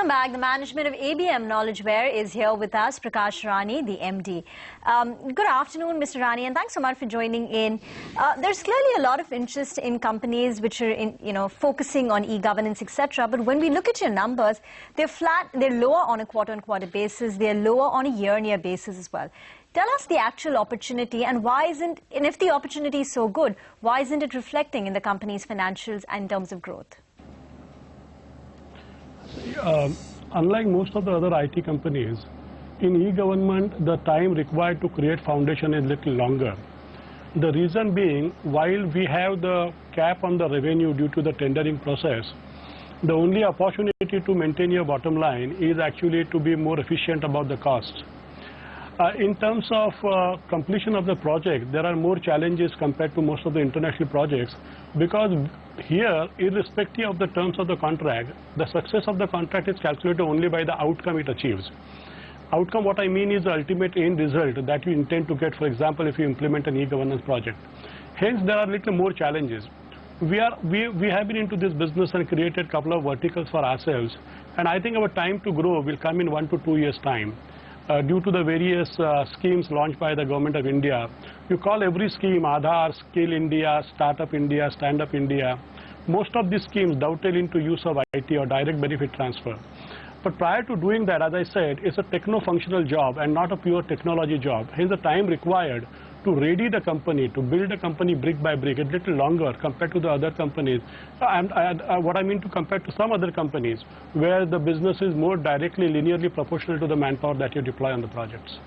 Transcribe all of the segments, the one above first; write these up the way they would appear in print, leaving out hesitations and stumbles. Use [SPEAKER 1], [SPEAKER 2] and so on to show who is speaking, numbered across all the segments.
[SPEAKER 1] Welcome back. The management of ABM Knowledgeware is here with us, Prakash Rane, the MD. Good afternoon, Mr. Rane, and thanks so much for joining in. There's clearly a lot of interest in companies which are, focusing on e-governance, etc. But when we look at your numbers, they're flat. They're lower on a quarter-on-quarter basis. They're lower on a year-on-year basis as well. Tell us the actual opportunity and why isn't, and if the opportunity is so good, why isn't it reflecting in the company's financials and in terms of growth?
[SPEAKER 2] Unlike most of the other IT companies, in e-government, the time required to create foundation is little longer. The reason being, while we have the cap on the revenue due to the tendering process, the only opportunity to maintain your bottom line is actually to be more efficient about the cost. In terms of completion of the project, there are more challenges compared to most of the international projects, because here, irrespective of the terms of the contract, the success of the contract is calculated only by the outcome it achieves. Outcome, what I mean, is the ultimate end result that you intend to get, for example, if you implement an e-governance project. Hence, there are little more challenges. We have been into this business and created a couple of verticals for ourselves, and I think our time to grow will come in 1 to 2 years' time. Due to the various schemes launched by the Government of India. You call every scheme Aadhaar, Skill India, Startup India, Stand Up India. Most of these schemes dovetail into use of IT or direct benefit transfer. But prior to doing that, as I said, it's a techno-functional job and not a pure technology job. Hence the time required to ready the company, to build a company brick by brick, a little longer compared to the other companies. And what I mean to compare to some other companies, where the business is more directly, linearly proportional to the manpower that you deploy on the projects.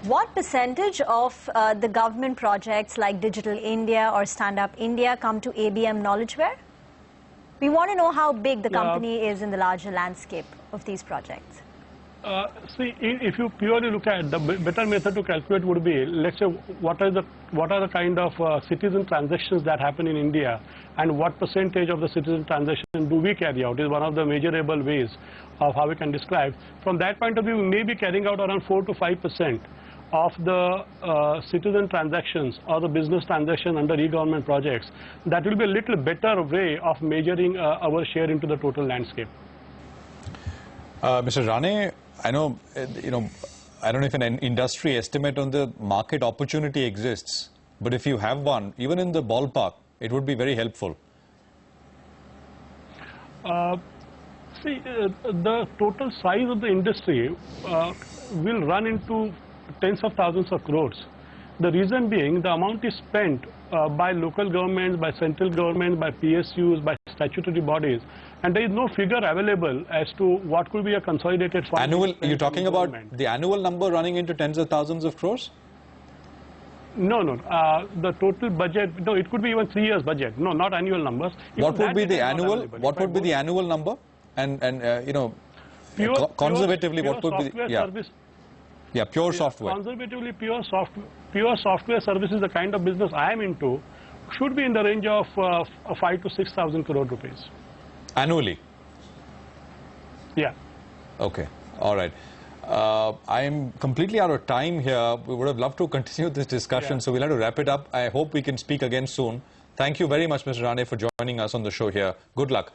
[SPEAKER 1] What percentage of the government projects like Digital India or Stand Up India come to ABM Knowledgeware? We want to know how big the company is in the larger landscape of these projects.
[SPEAKER 2] See, if you purely look at the better method to calculate would be, let's say, what are the kind of citizen transactions that happen in India, and what percentage of the citizen transactions do we carry out is one of the measurable ways of how we can describe. From that point of view, we may be carrying out around 4 to 5% of the citizen transactions or the business transaction under e-government projects. That will be a little better way of measuring our share into the total landscape.
[SPEAKER 3] Mr. Rane, I know, I don't know if an industry estimate on the market opportunity exists, but if you have one, even in the ballpark, it would be very helpful.
[SPEAKER 2] See, the total size of the industry will run into tens of thousands of crores. The reason being, the amount is spent by local governments, by central governments, by PSUs, by statutory bodies, and there is no figure available as to what could be a consolidated fund.
[SPEAKER 3] Annual, you're talking about the annual number running into tens of thousands of crores?
[SPEAKER 2] No, the total budget, no, it could be even 3 years budget. No, not annual numbers.
[SPEAKER 3] What would be the annual, what would be the annual number? And conservatively, what would be the, pure software.
[SPEAKER 2] Conservatively, pure software services, the kind of business I am into, should be in the range of 5 to 6,000 crore rupees.
[SPEAKER 3] Annually?
[SPEAKER 2] Yeah.
[SPEAKER 3] Okay. All right. I am completely out of time here. We would have loved to continue this discussion, so we'll have to wrap it up. I hope we can speak again soon. Thank you very much, Mr. Rane, for joining us on the show here. Good luck.